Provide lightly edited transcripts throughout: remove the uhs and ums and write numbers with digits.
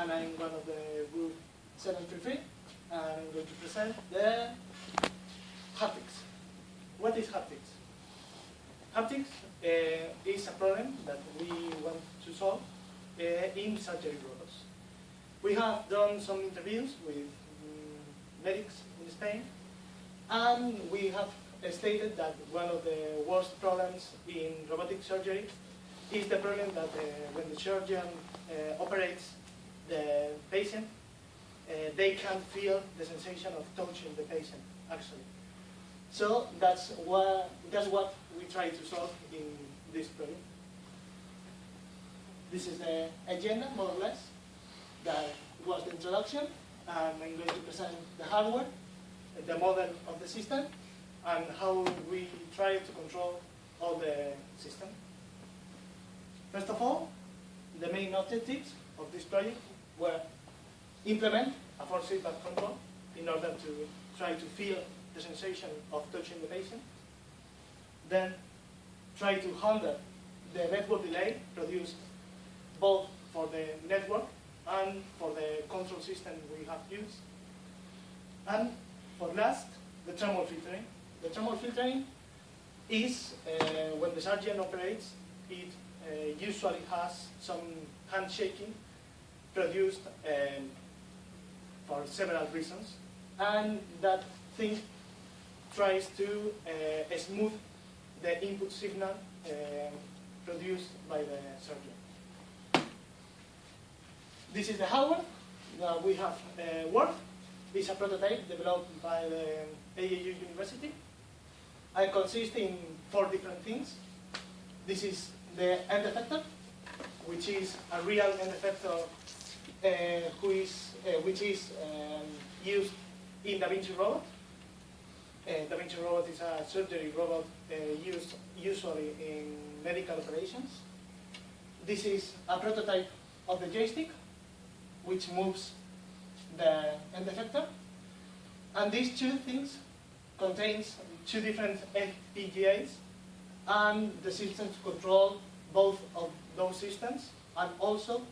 and I'm one of the group 733, and I'm going to present the Haptics. What is Haptics? Haptics is a problem that we want to solve in surgery robots. We have done some interviews with medics in Spain, and we have stated that one of the worst problems in robotic surgery is the problem that when the surgeon operates the patient, they can't feel the sensation of touching the patient, actually. So that's what we try to solve in this project. This is the agenda, more or less. That was the introduction, and I'm going to present the hardware, the model of the system, and how we try to control all the system. First of all, the main objectives of this project were implement a force feedback control in order to try to feel the sensation of touching the patient. Then try to handle the network delay produced both for the network and for the control system we have used. And for last, the tremor filtering. The tremor filtering is when the surgeon operates, it usually has some handshaking produced for several reasons, and that thing tries to smooth the input signal produced by the surgeon. This is the hardware that we have worked. This is a prototype developed by the AAU University. It consists in 4 different things. This is the end effector, which is a real end effector which is used in Da Vinci robot. Da Vinci robot is a surgery robot used usually in medical operations. This is a prototype of the joystick, which moves the end effector. And these 2 things contains 2 different FPGAs, and the system to control both of those systems, and also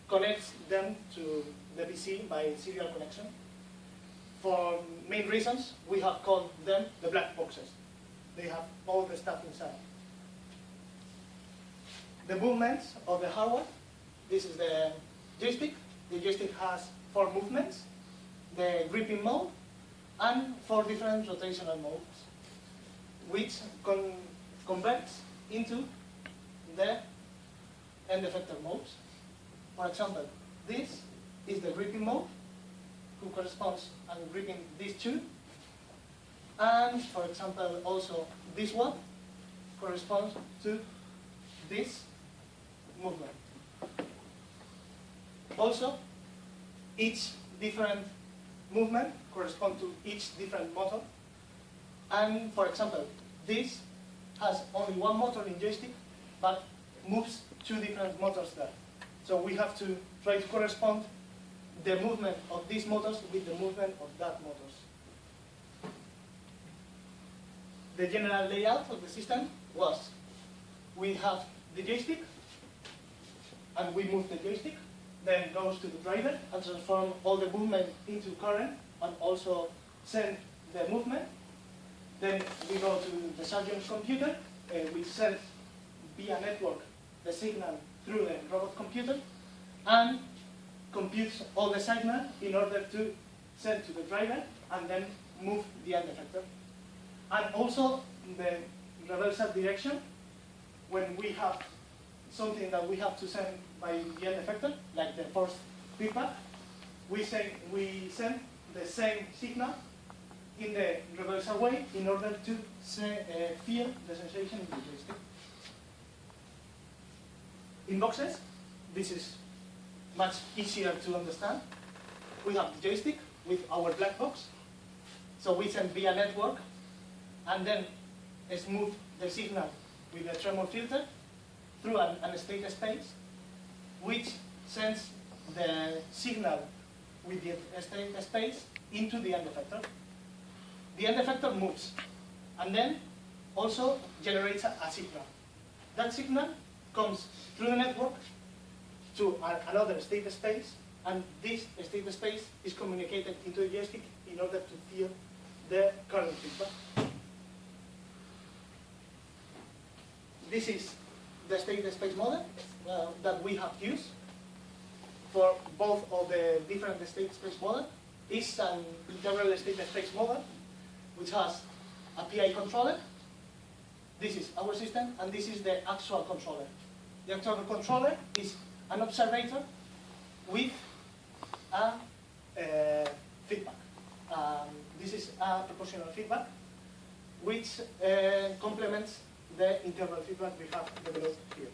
connects them to the PC by serial connection. For main reasons, we have called them the black boxes. They have all the stuff inside. The movements of the hardware. This is the joystick. The joystick has 4 movements, the gripping mode, and 4 different rotational modes, which converts into the end effector modes. For example, this is the gripping mode, who corresponds and gripping these 2. And for example, also this one corresponds to this movement. Also, each different movement corresponds to each different motor. And for example, this has only 1 motor in joystick, but moves 2 different motors there. So we have to try to correspond the movement of these motors with the movement of that motors. The general layout of the system was, we have the joystick, and we move the joystick, then goes to the driver and transform all the movement into current, and also send the movement. Then we go to the surgeon's computer, which sends via network the signal through the robot computer, and computes all the signal in order to send to the driver and then move the end effector. And also the reversal direction, when we have something that we have to send by the end effector, like the force feedback, we send the same signal in the reversal way in order to feel the sensation in the joystick. In boxes, this is much easier to understand. We have the joystick with our black box. So we send via network and then smooth the signal with the tremor filter through an state space, which sends the signal with the state space into the end effector. The end effector moves and then also generates a signal. That signal comes through the network to another state space, And this state space is communicated into the joystick in order to feel the current feedback. This is the state space model that we have used for both of the different state space models. It's an integral state space model which has a PI controller. This is our system, and this is the actual controller. The actual controller is an observator with a feedback. This is a proportional feedback which complements the integral feedback we have developed here.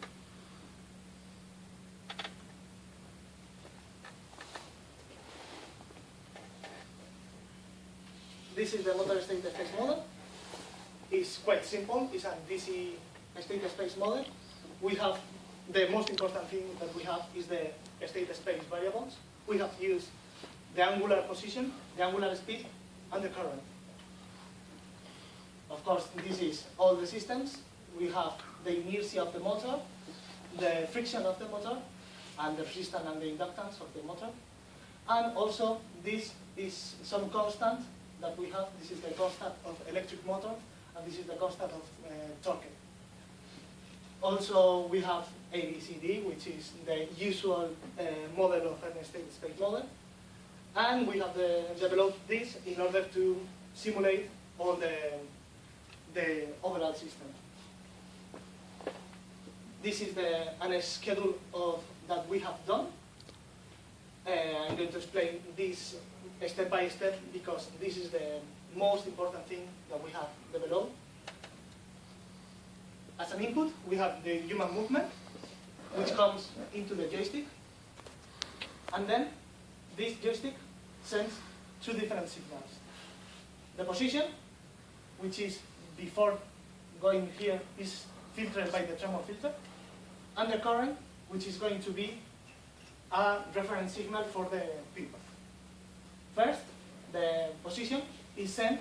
This is the motor state space model. It's quite simple. It's a DC state space model. We have the most important thing that we have is the state space variables. We have used the angular position, the angular speed, and the current. Of course, this is all the systems. We have the inertia of the motor, the friction of the motor, and the resistance and the inductance of the motor. And also, this is some constant that we have. This is the constant of electric motor, and this is the constant of torque. Also, we have ABCD, which is the usual model of an state space model. And we have developed this in order to simulate all the overall system. This is a schedule that we have done. I'm going to explain this step by step because this is the most important thing that we have developed. As an input, we have the human movement, which comes into the joystick. And then this joystick sends two different signals. The position, which is before going here, is filtered by the tremor filter. And the current, which is going to be a reference signal for the feedback. First, the position is sent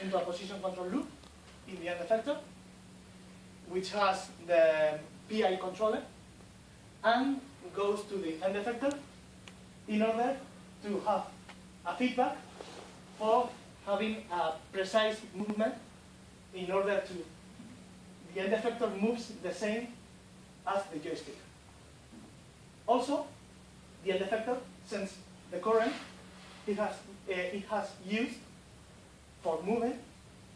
into a position control loop in the end effector, which has the PI controller, and goes to the end effector in order to have a feedback for having a precise movement in order to, the end effector moves the same as the joystick. Also, the end effector sends the current it has used for moving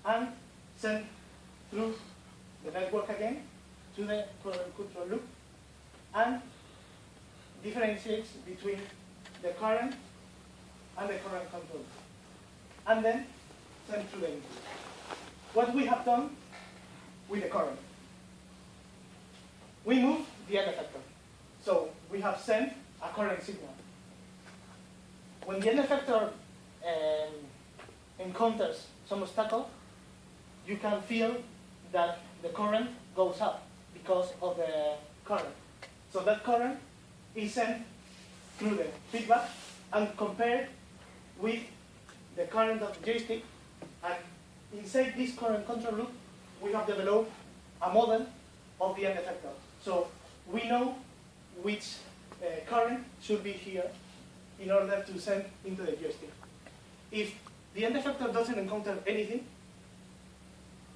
and sent through the network again to the control loop and differentiates between the current and the current control, and then sent through the input. What we have done with the current, we move the end effector. So we have sent a current signal. When the end effector encounters some obstacle, you can feel that the current goes up because of the current. So that current is sent through the feedback and compared with the current of the joystick. And inside this current control loop, we have developed a model of the end effector. So we know which current should be here in order to send into the joystick. If the end effector doesn't encounter anything,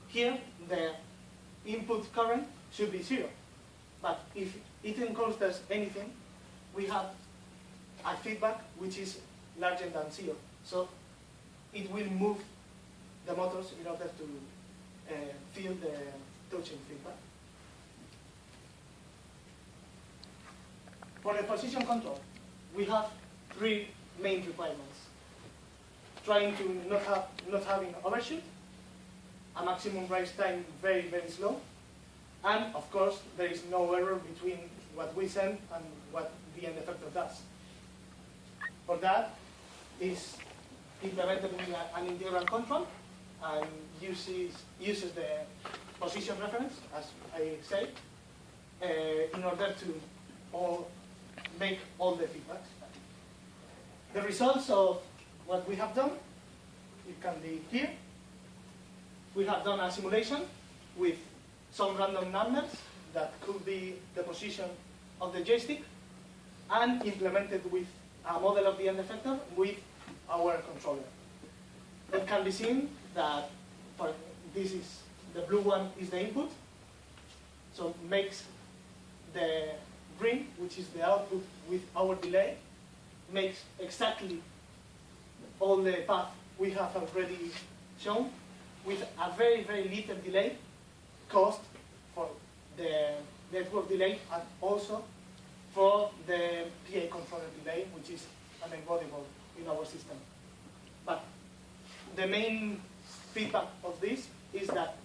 here the input current should be 0. But if it encounters anything, we have a feedback which is larger than 0. So it will move the motors in order to feel the touching feedback. For the position control, we have 3 main requirements. Trying to not having overshoot, a maximum rise time very, very slow, and of course there is no error between what we send and what the end effector does. For that is implemented with an integral control and uses the position reference, as I said, in order to make all the feedbacks. The results of what we have done, it can be here. We have done a simulation with some random numbers that could be the position of the joystick and implemented with a model of the end effector with our controller. It can be seen that this is the blue one is the input, so it makes the green, which is the output with our delay, makes exactly all the path we have already shown with a very, very little delay cost for the network delay and also for the PA controller delay, which is unavoidable in our system. But the main feedback of this is that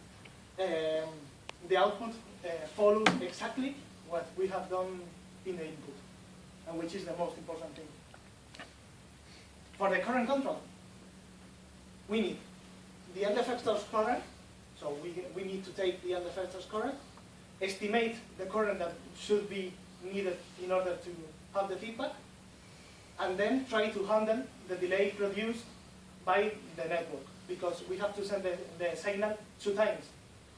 the output follows exactly what we have done in the input, and which is the most important thing. For the current control, we need the end effector's current, so we need to take the end effector's current, estimate the current that should be needed in order to have the feedback, and then try to handle the delay produced by the network, because we have to send the signal 2 times,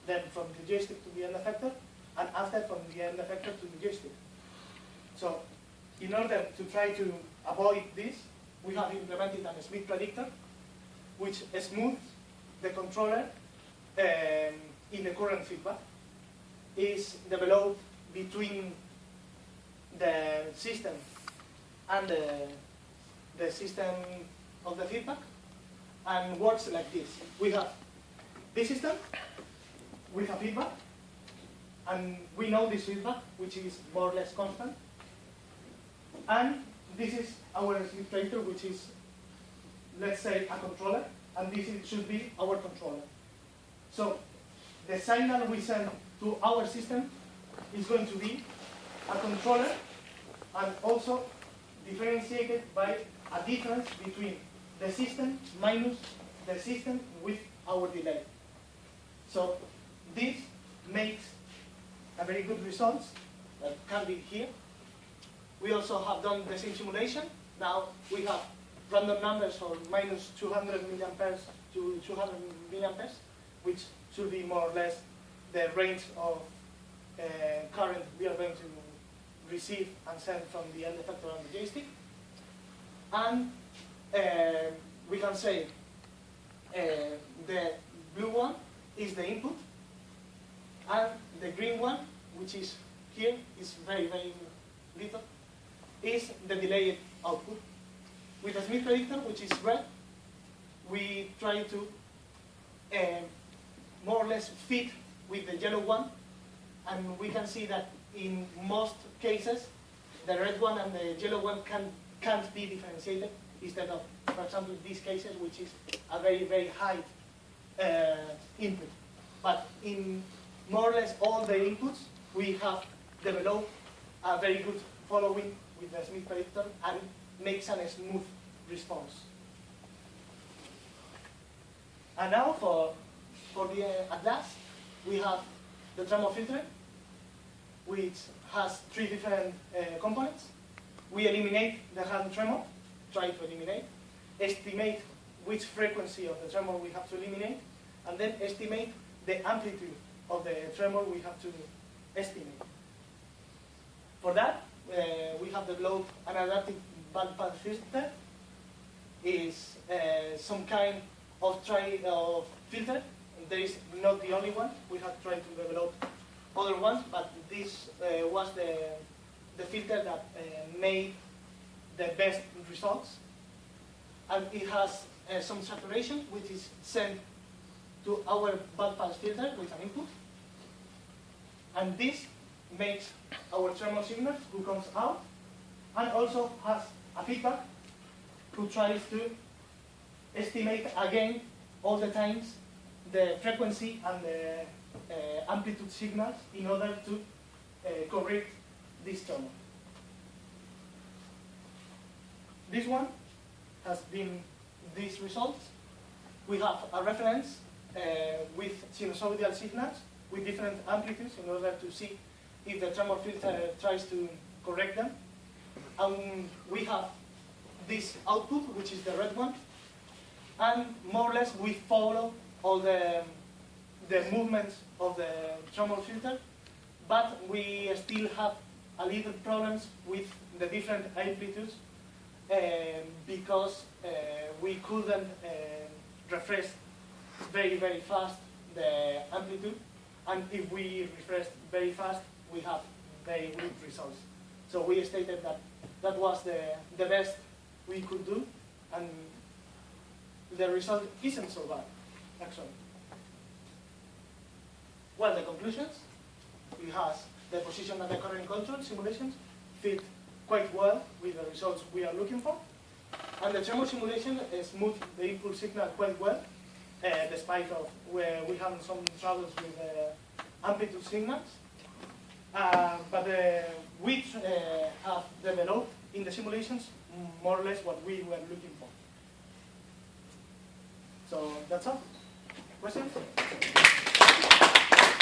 then from the joystick to the end effector, and after from the end effector to the joystick. So in order to try to avoid this, we have implemented a Smith predictor, which smooths the controller in the current feedback. Is developed between the system and the system of the feedback, and works like this. We have this system with a feedback, and we know this feedback, which is more or less constant. And this is our Smith predictor, which is, let's say, a controller, and this should be our controller. So the signal we send to our system is going to be a controller, and also differentiated by a difference between the system minus the system with our delay. So this makes a very good results that can be here. We also have done the same simulation. Now we have random numbers for minus 200 milliamperes to 200 milliamperes, which should be more or less the range of current we are going to receive and send from the end effector on the joystick. And we can say the blue one is the input, and the green one, which is here, is very, very little, is the delayed output. With a Smith predictor, which is red, we try to more or less fit with the yellow one, and we can see that in most cases, the red one and the yellow one can't be differentiated, instead of, for example, in these cases, which is a very, very high input. But in more or less all the inputs, we have developed a very good following with the Smith predictor, and makes a smooth response. And now for the at last, we have the tremor filter, which has 3 different components. We eliminate the hand tremor, try to eliminate, estimate which frequency of the tremor we have to eliminate, and then estimate the amplitude of the tremor we have to estimate. For that, we have developed an adaptive bandpass filter. Is some kind of filter. There is not the only one. We have tried to develop other ones, but this was the filter that made the best results. And it has some saturation, which is sent to our bandpass filter with an input. And this makes our tremor signal who comes out, and also has a feedback who tries to estimate again all the times the frequency and the amplitude signals in order to correct this tremor. This one has been these results. We have a reference with sinusoidal signals with different amplitudes in order to see if the tremor filter tries to correct them. And we have this output, which is the red one, and more or less we follow all the movements of the tremor filter, but we still have a little problems with the different amplitudes because we couldn't refresh very, very fast the amplitude, and if we refresh very fast, we have very weak results. So we stated that that was the best we could do, and the result isn't so bad, actually. Well, the conclusions, it has the position and the current control simulations fit quite well with the results we are looking for. And the tremor simulation smoothed the input signal quite well, despite of where we have some troubles with amplitude signals. But we have developed in the simulations more or less what we were looking for. So that's all. Questions?